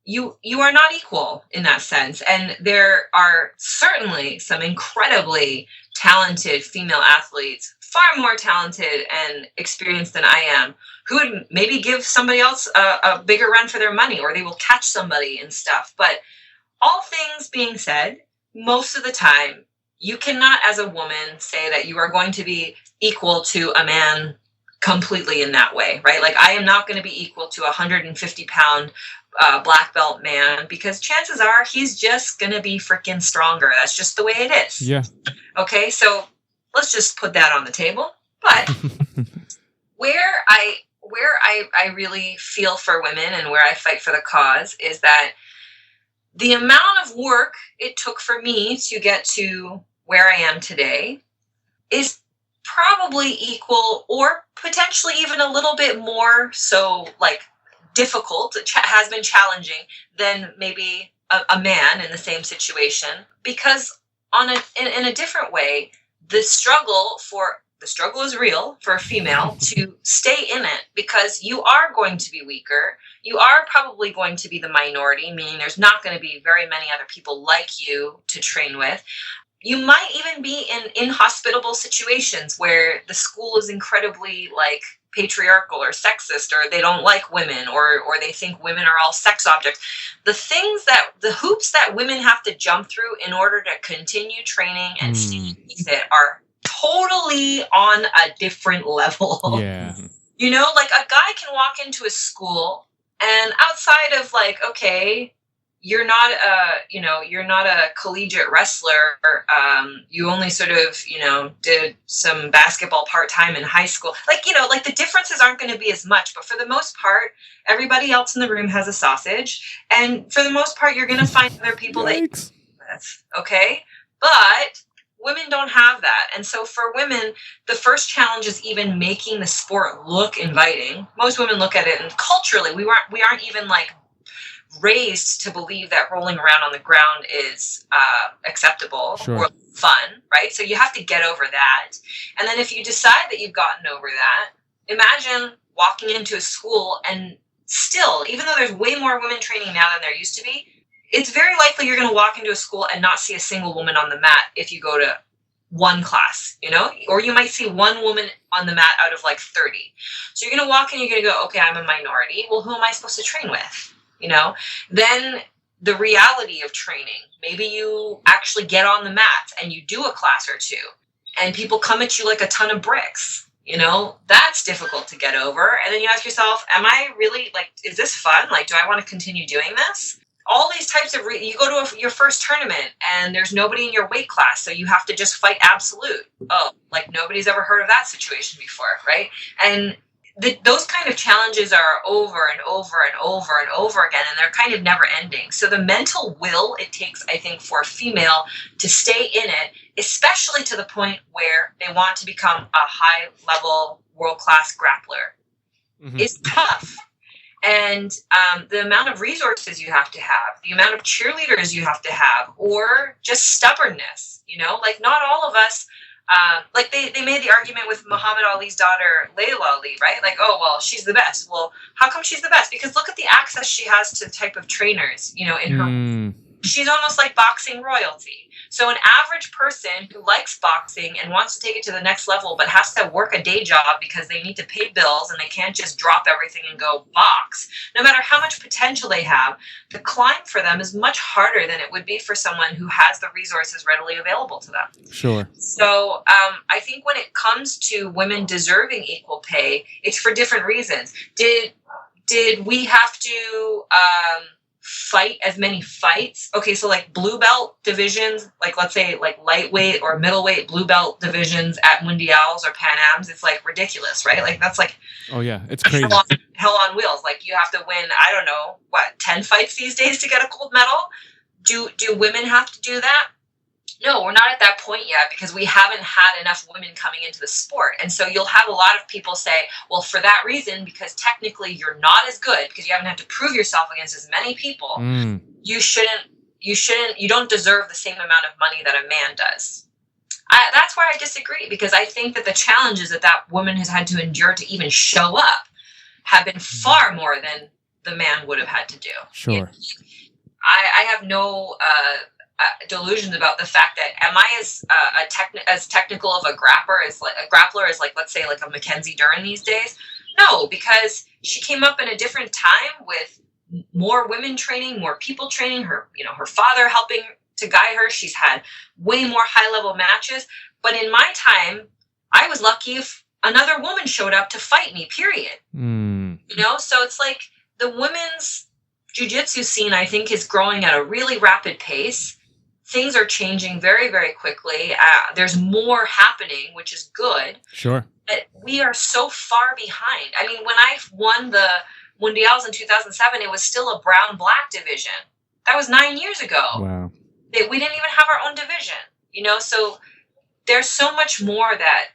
you are not equal in that sense. And there are certainly some incredibly talented female athletes, far more talented and experienced than I am, who would maybe give somebody else a bigger run for their money, or they will catch somebody and stuff. But all things being said, most of the time, you cannot, as a woman, say that you are going to be equal to a man completely in that way, right? Like, I am not going to be equal to a 150-pound black belt man, because chances are he's just going to be freaking stronger. That's just the way it is. Yeah. Okay, so let's just put that on the table. But where I really feel for women and where I fight for the cause is that the amount of work it took for me to get to where I am today is probably equal or potentially even a little bit more so, like, difficult. It has been challenging than maybe a man in the same situation, because in a different way, the struggle for the struggle is real for a female to stay in it, because you are going to be weaker. You are probably going to be the minority, meaning there's not going to be very many other people like you to train with. You might even be in inhospitable situations where the school is incredibly like patriarchal or sexist, or they don't like women, or they think women are all sex objects. The hoops that women have to jump through in order to continue training and stay with it are totally on a different level. Yeah. You know, like a guy can walk into a school and outside of like, okay, you're not a collegiate wrestler. You only sort of, did some basketball part-time in high school. Like, like the differences aren't going to be as much, but for the most part, everybody else in the room has a sausage. And for the most part, you're going to find other people that, okay. But women don't have that. And so for women, the first challenge is even making the sport look inviting. Most women look at it, and culturally, we aren't even like raised to believe that rolling around on the ground is acceptable or fun, right? So you have to get over that. And then if you decide that you've gotten over that, imagine walking into a school and still, even though there's way more women training now than there used to be, it's very likely you're going to walk into a school and not see a single woman on the mat if you go to one class, or you might see one woman on the mat out of like 30. So you're going to walk in, you're going to go, okay, I'm a minority. Well, who am I supposed to train with? Then the reality of training, maybe you actually get on the mat and you do a class or two and people come at you like a ton of bricks, that's difficult to get over. And then you ask yourself, am I really is this fun? Like, do I want to continue doing this? All these types of, you go to your first tournament and there's nobody in your weight class. So you have to just fight absolute. Oh, like nobody's ever heard of that situation before. Right. And those kind of challenges are over and over and over and over again, and they're kind of never ending. So the mental will it takes, I think, for a female to stay in it, especially to the point where they want to become a high-level, world-class grappler, is tough. And the amount of resources you have to have, the amount of cheerleaders you have to have, or just stubbornness, like not all of us. They made the argument with Muhammad Ali's daughter, Layla Ali, right? Like, oh, well, she's the best. Well, how come she's the best? Because look at the access she has to the type of trainers, in her. She's almost like boxing royalty. So an average person who likes boxing and wants to take it to the next level, but has to work a day job because they need to pay bills and they can't just drop everything and go box, no matter how much potential they have, the climb for them is much harder than it would be for someone who has the resources readily available to them. Sure. So I think when it comes to women deserving equal pay, it's for different reasons. Did we have to fight as many fights? Okay, so like blue belt divisions, like let's say like lightweight or middleweight blue belt divisions at Mundials or Pan Ams, it's like ridiculous, right? Like that's like, oh yeah, it's crazy. Hell on wheels. Like you have to win, I don't know, 10 fights these days to get a gold medal? Do women have to do that? No, we're not at that point yet because we haven't had enough women coming into the sport. And so you'll have a lot of people say, well, for that reason, because technically you're not as good because you haven't had to prove yourself against as many people, you don't deserve the same amount of money that a man does. That's where I disagree, because I think that the challenges that woman has had to endure to even show up have been far more than the man would have had to do. Sure. I have no delusions about the fact that am I as technical of a grappler as like let's say like a Mackenzie Dern these days? No, because she came up in a different time with more women training, more people training her. Her father helping to guide her. She's had way more high level matches. But in my time, I was lucky if another woman showed up to fight me. Period. So it's like the women's jiu-jitsu scene, I think, is growing at a really rapid pace. Things are changing very, very quickly. There's more happening, which is good. Sure. But we are so far behind. I mean, when I won the Mundials in 2007, it was still a brown-black division. That was 9 years ago. Wow. We didn't even have our own division, so there's so much more that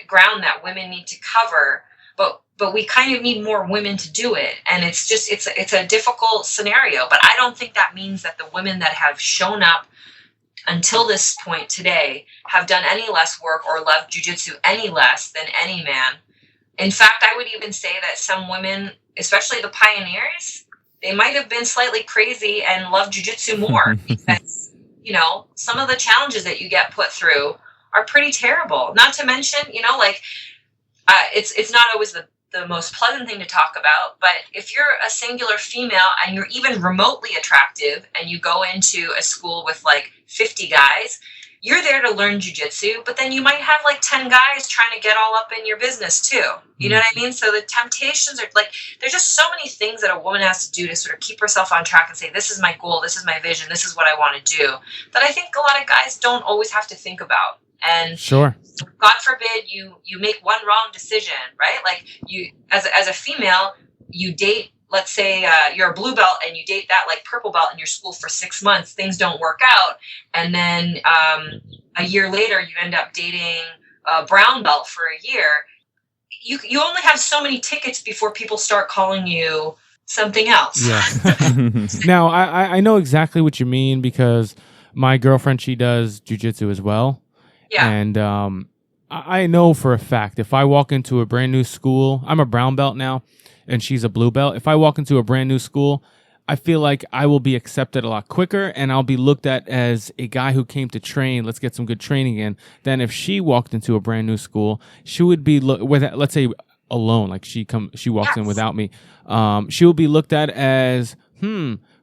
ground that women need to cover, but we kind of need more women to do it. And it's just, it's a difficult scenario, but I don't think that means that the women that have shown up until this point today have done any less work or loved jujitsu any less than any man. In fact, I would even say that some women, especially the pioneers, they might have been slightly crazy and loved jujitsu more because, you know, some of the challenges that you get put through are pretty terrible. Not to mention, you know, like it's not always the most pleasant thing to talk about, but if you're a singular female and you're even remotely attractive and you go into a school with like 50 guys, you're there to learn jujitsu, but then you might have like 10 guys trying to get all up in your business too. You know what I mean? So the temptations are like, there's just so many things that a woman has to do to sort of keep herself on track and say, this is my goal, this is my vision, this is what I want to do, that I think a lot of guys don't always have to think about. And Sure. God forbid you make one wrong decision, right? Like you, as a female, you date, let's say you're a blue belt and you date that like purple belt in your school for 6 months, things don't work out. And then a year later, you end up dating a brown belt for a year. You only have so many tickets before people start calling you something else. Yeah. Now, I know exactly what you mean because my girlfriend, she does jujitsu as well. Yeah. And I know for a fact if I walk into a brand new school, I'm a brown belt now, and she's a blue belt. If I walk into a brand new school, I feel like I will be accepted a lot quicker, and I'll be looked at as a guy who came to train. Let's get some good training in. Than if she walked into a brand new school, she would be let's say alone, like she walks in without me. She will be looked at as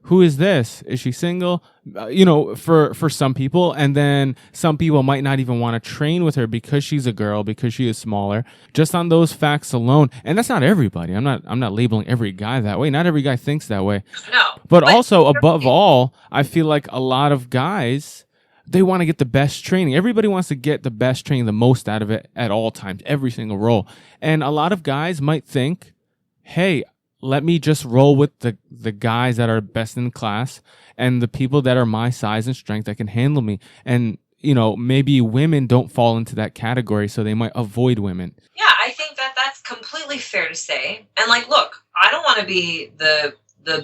who is this? Is she single? You know, for some people, and then some people might not even want to train with her because she's a girl, because she is smaller. Just on those facts alone, and that's not everybody. I'm not labeling every guy that way. Not every guy thinks that way. No. But also, above all, I feel like a lot of guys, they want to get the best training. Everybody wants to get the best training, the most out of it at all times, every single role. And a lot of guys might think, hey, let me just roll with the guys that are best in class and the people that are my size and strength that can handle me. And, you know, maybe women don't fall into that category, so they might avoid women. Yeah, I think that that's completely fair to say. And like, look, I don't want to be the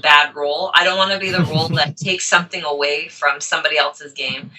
bad role. I don't want to be the role that takes something away from somebody else's game.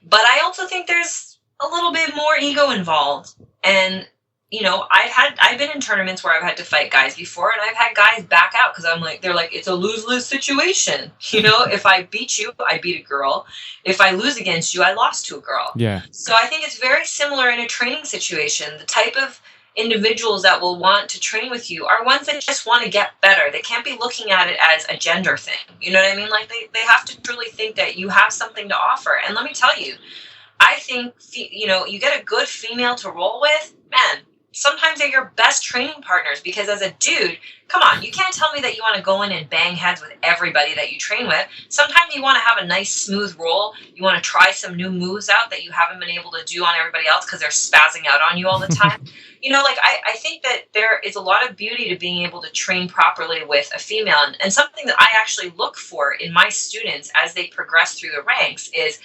But I also think there's a little bit more ego involved. And you know, I've been in tournaments where I've had to fight guys before, and I've had guys back out because they're like, it's a lose-lose situation. You know, if I beat you, I beat a girl. If I lose against you, I lost to a girl. Yeah. So I think it's very similar in a training situation. The type of individuals that will want to train with you are ones that just want to get better. They can't be looking at it as a gender thing. You know what I mean? Like they have to truly think that you have something to offer. And let me tell you, I think, you know, you get a good female to roll with, man, sometimes they're your best training partners because as a dude, come on, you can't tell me that you want to go in and bang heads with everybody that you train with. Sometimes you want to have a nice smooth roll. You want to try some new moves out that you haven't been able to do on everybody else because they're spazzing out on you all the time. You know, like I think that there is a lot of beauty to being able to train properly with a female. And something that I actually look for in my students as they progress through the ranks is,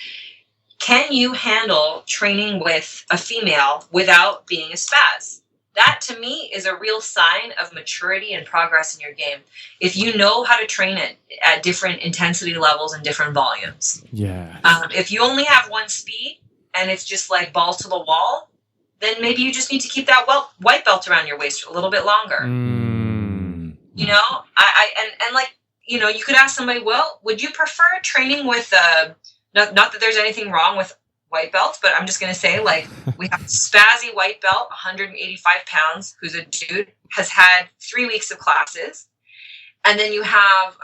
can you handle training with a female without being a spaz? That, to me, is a real sign of maturity and progress in your game. If you know how to train it at different intensity levels and different volumes. Yeah. If you only have one speed and it's just like balls to the wall, then maybe you just need to keep that white belt around your waist a little bit longer. You know, and like, you know, you could ask somebody, well, would you prefer training with not that there's anything wrong with white belts, but I'm just going to say, like, we have a spazzy white belt, 185 pounds, who's a dude, has had 3 weeks of classes. And then you have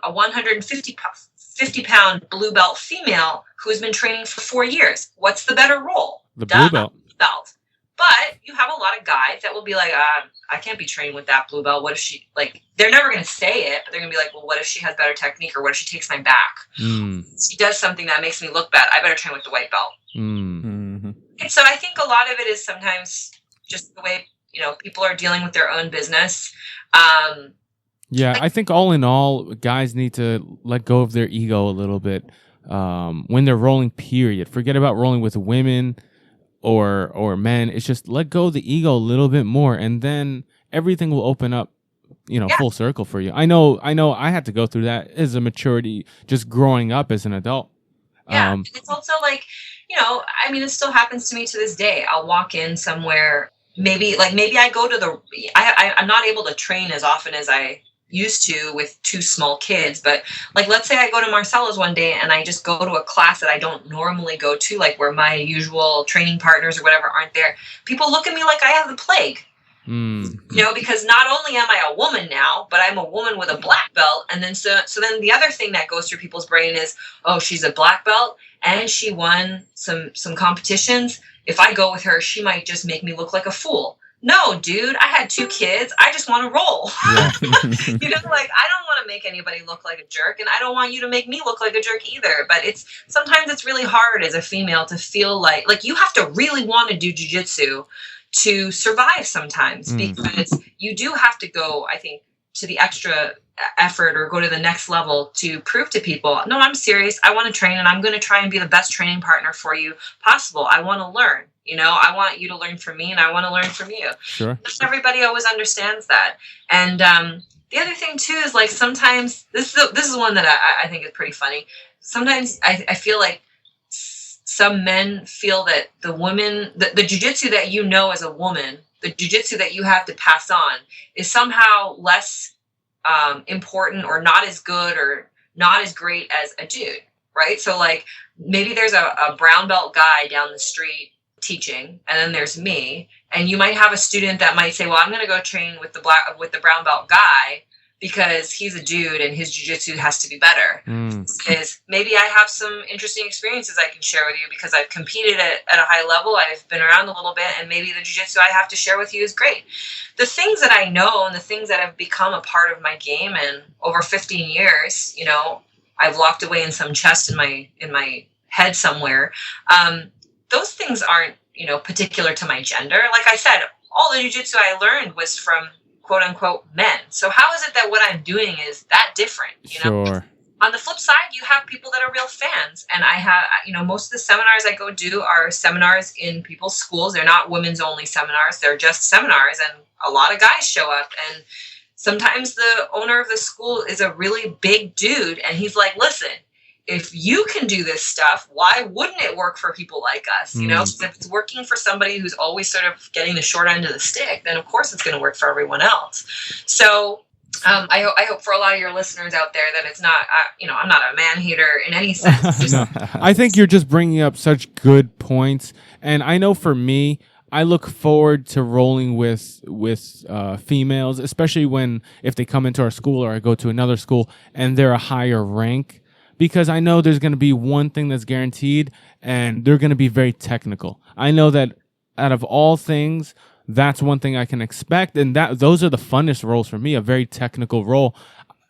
a 150-pound blue belt female who has been training for 4 years. What's the better role? The blue belt. But you have a lot of guys that will be like, I can't be training with that blue belt. What if she, like, they're never going to say it, but they're going to be like, well, what if she has better technique, or what if she takes my back? She does something that makes me look bad. I better train with the white belt. And so I think a lot of it is sometimes just the way, you know, people are dealing with their own business. Yeah, I think all in all, guys need to let go of their ego a little bit when they're rolling, period. Forget about rolling with women or men. It's just let go of the ego a little bit more, and then everything will open up, you know, full circle for you. I know I had to go through that as a maturity, just growing up as an adult. Yeah. It's also like, I mean, it still happens to me to this day. I'll walk in somewhere, maybe I go to I'm not able to train as often as I used to with two small kids, but like, let's say I go to Marcella's one day and I just go to a class that I don't normally go to, like where my usual training partners or whatever aren't there. People look at me like I have the plague. Because not only am I a woman now, but I'm a woman with a black belt. And then so then the other thing that goes through people's brain is, oh, she's a black belt and she won some competitions. If I go with her, she might just make me look like a fool. No, dude, I had 2 kids. I just want to roll. Yeah. Like, I don't want to make anybody look like a jerk, and I don't want you to make me look like a jerk either. But sometimes it's really hard as a female to feel like you have to really want to do jiu-jitsu to survive sometimes, because you do have to go, I think, to the extra effort or go to the next level to prove to people, no, I'm serious. I want to train, and I'm going to try and be the best training partner for you possible. I want to learn. I want you to learn from me, and I want to learn from you. Sure. Not everybody always understands that. And the other thing too is, like, sometimes this is one that I think is pretty funny. Sometimes I feel like some men feel that the woman, the jiu-jitsu that as a woman, the jiu-jitsu that you have to pass on is somehow less important or not as good or not as great as a dude, right? So like, maybe there's a brown belt guy down the street teaching, and then there's me, and you might have a student that might say, well, I'm going to go train with the brown belt guy because he's a dude and his jiu-jitsu has to be better. Because maybe I have some interesting experiences I can share with you because I've competed at a high level, I've been around a little bit, and maybe the jiu-jitsu I have to share with you is great. The things that I know and the things that have become a part of my game, and over 15 years, I've locked away in some chest in my head somewhere. Those things aren't, particular to my gender. Like I said, all the jiu-jitsu I learned was from quote unquote men. So how is it that what I'm doing is that different? Sure. On the flip side, you have people that are real fans. And I have, most of the seminars I go do are seminars in people's schools. They're not women's only seminars. They're just seminars. And a lot of guys show up. And sometimes the owner of the school is a really big dude. And he's like, listen, if you can do this stuff, why wouldn't it work for people like us? If it's working for somebody who's always sort of getting the short end of the stick, then of course it's going to work for everyone else. So I hope for a lot of your listeners out there that it's not, I'm not a man hater in any sense. No, I think you're just bringing up such good points. And I know for me, I look forward to rolling with females, especially if they come into our school or I go to another school and they're a higher rank. Because I know there's going to be one thing that's guaranteed, and they're going to be very technical. I know that out of all things, that's one thing I can expect, and those are the funnest roles for me, a very technical role.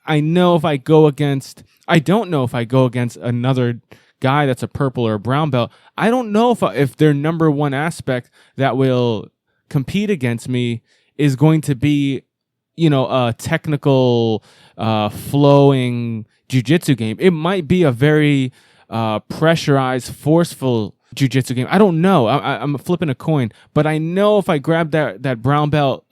I don't know if I go against another guy that's a purple or a brown belt. I don't know if their number one aspect that will compete against me is going to be, a technical, flowing jiu-jitsu game. It might be a very pressurized, forceful jiu-jitsu game. I don't know. I'm flipping a coin, but I know if I grab that brown belt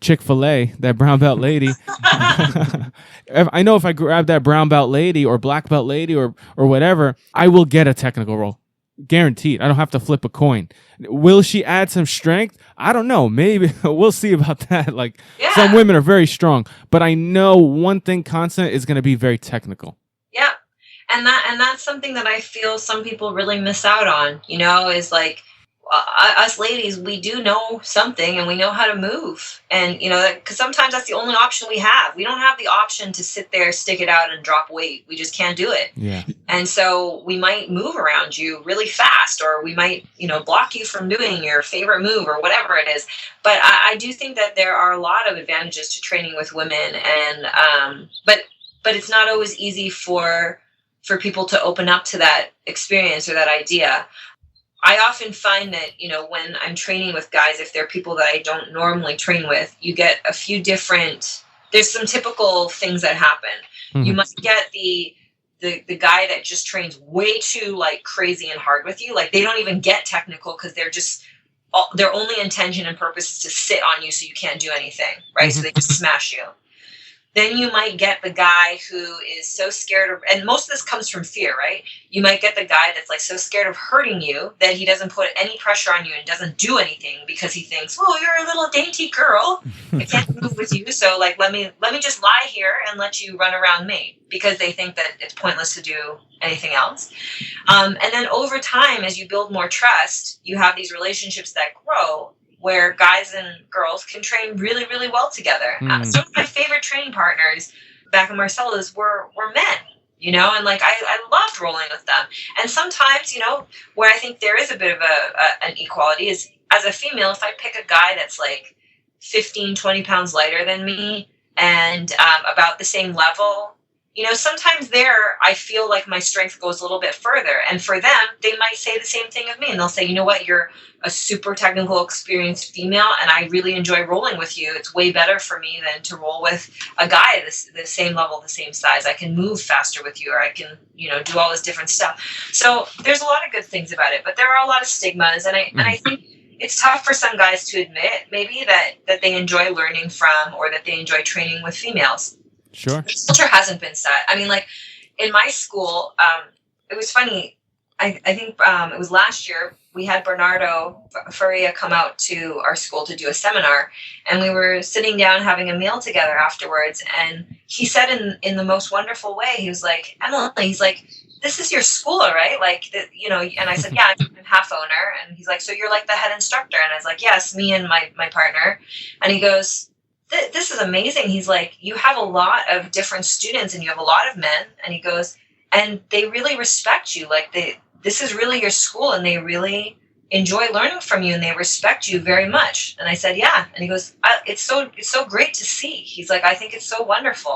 Chick-fil-A, that brown belt lady, I know if I grab that brown belt lady or black belt lady or whatever, I will get a technical roll. Guaranteed. I don't have to flip a coin. Will she add some strength? I don't know. Maybe we'll see about that. Like, some women are very strong, but I know one thing constant is going to be very technical. Yeah. And that's something that I feel some people really miss out on, is like, us ladies, we do know something and we know how to move. And, because sometimes that's the only option we have. We don't have the option to sit there, stick it out and drop weight. We just can't do it. Yeah. And so we might move around you really fast, or we might, block you from doing your favorite move or whatever it is. But I do think that there are a lot of advantages to training with women. And, but it's not always easy for people to open up to that experience or that idea. I often find that, when I'm training with guys, if they're people that I don't normally train with, you get a few there's some typical things that happen. Mm-hmm. You might get the guy that just trains way too like crazy and hard with you. Like, they don't even get technical because their only intention and purpose is to sit on you so you can't do anything, right? Mm-hmm. So they just smash you. then you might get the guy who is so scared of, and most of this comes from fear, right? You might get the guy that's like so scared of hurting you that he doesn't put any pressure on you and doesn't do anything because he thinks, oh, you're a little dainty girl. I can't move with you. So like, let me just lie here and let you run around me, because they think that it's pointless to do anything else. And then over time, as you build more trust, you have these relationships that grow, where guys and girls can train really, really well together. Some of my favorite training partners back in Marcellus were men, you know, and like I loved rolling with them. And sometimes, you know, where I think there is a bit of an equality is, as a female, if I pick a guy that's like 15, 20 pounds lighter than me and about the same level, you know, sometimes there I feel like my strength goes a little bit further. And for them, they might say the same thing of me. And they'll say, you know what, you're a super technical, experienced female, and I really enjoy rolling with you. It's way better for me than to roll with a guy the same level, the same size. I can move faster with you, or I can, you know, do all this different stuff. So there's a lot of good things about it, but there are a lot of stigmas. And I think it's tough for some guys to admit maybe that they enjoy learning from, or that they enjoy training with females. Sure. The culture hasn't been set. I mean, like in my school, it was funny. I think it was last year, we had Bernardo Faria come out to our school to do a seminar, and we were sitting down having a meal together afterwards. And he said in the most wonderful way, he was like, Emily, he's like, this is your school, right? Like, you know, and I said, yeah, I'm half owner. And he's like, so you're like the head instructor? And I was like, yes, me and my partner. And he goes, this is amazing. He's like, you have a lot of different students and you have a lot of men. And he goes, and they really respect you. Like this is really your school, and they really enjoy learning from you, and they respect you very much. And I said, yeah. And he goes, it's so great to see. He's like, I think it's so wonderful.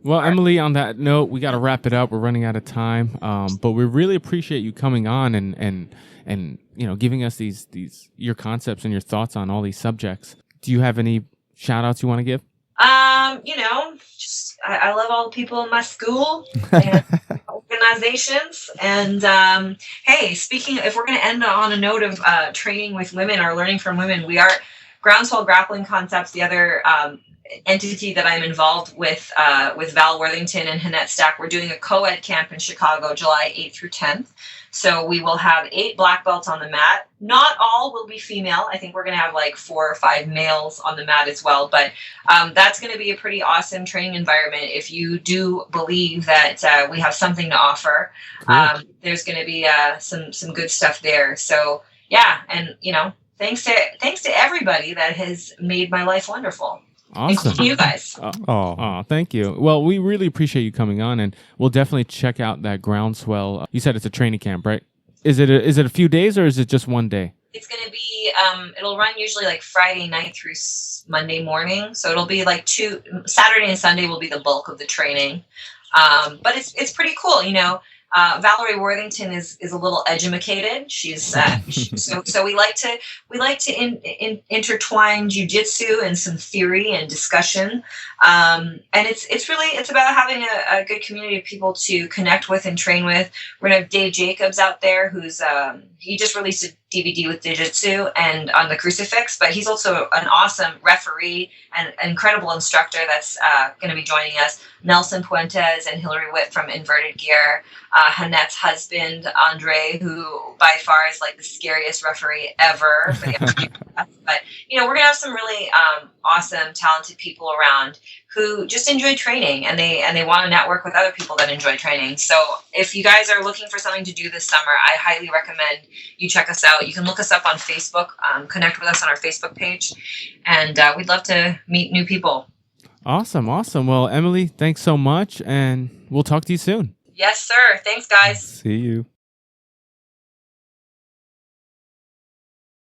Well, Emily, on that note, we got to wrap it up. We're running out of time. But we really appreciate you coming on and you know, giving us these your concepts and your thoughts on all these subjects. Do you have any shout outs you want to give? You know, just I love all the people in my school and organizations. And hey, if we're going to end on a note of training with women or learning from women, we are Groundswell Grappling Concepts, the other entity that I'm involved with Val Worthington and Hanette Stack. We're doing a co-ed camp in Chicago, July 8th through 10th. So we will have 8 black belts on the mat. Not all will be female. I think we're going to have like 4 or 5 males on the mat as well. But that's going to be a pretty awesome training environment. If you do believe that we have something to offer, cool. There's going to be some good stuff there. So yeah, and you know, thanks to everybody that has made my life wonderful. Awesome. Including you guys. Thank you. Well, we really appreciate you coming on, and we'll definitely check out that Groundswell. You said it's a training camp, right? Is it a few days, or is it just one day? It's going to be, it'll run usually like Friday night through Monday morning. So it'll be like Saturday and Sunday will be the bulk of the training. But it's pretty cool, you know. Valerie Worthington is a little edumacated. She's so we like to intertwine jiu-jitsu and some theory and discussion, and it's about having a good community of people to connect with and train with. We're gonna have Dave Jacobs out there, who's he just released a DVD with jiu-jitsu and on the crucifix, but he's also an awesome referee and incredible instructor that's going to be joining us. Nelson Puentes and Hillary Witt from Inverted Gear. Hanette's husband, Andre, who by far is like the scariest referee ever for the FGF. But, you know, we're going to have some really awesome, talented people around who just enjoy training, and they want to network with other people that enjoy training. So if you guys are looking for something to do this summer, I highly recommend you check us out. You can look us up on Facebook, connect with us on our Facebook page, and we'd love to meet new people. Awesome. Well, Emily, thanks so much, and we'll talk to you soon. Yes, sir. Thanks, guys. See you.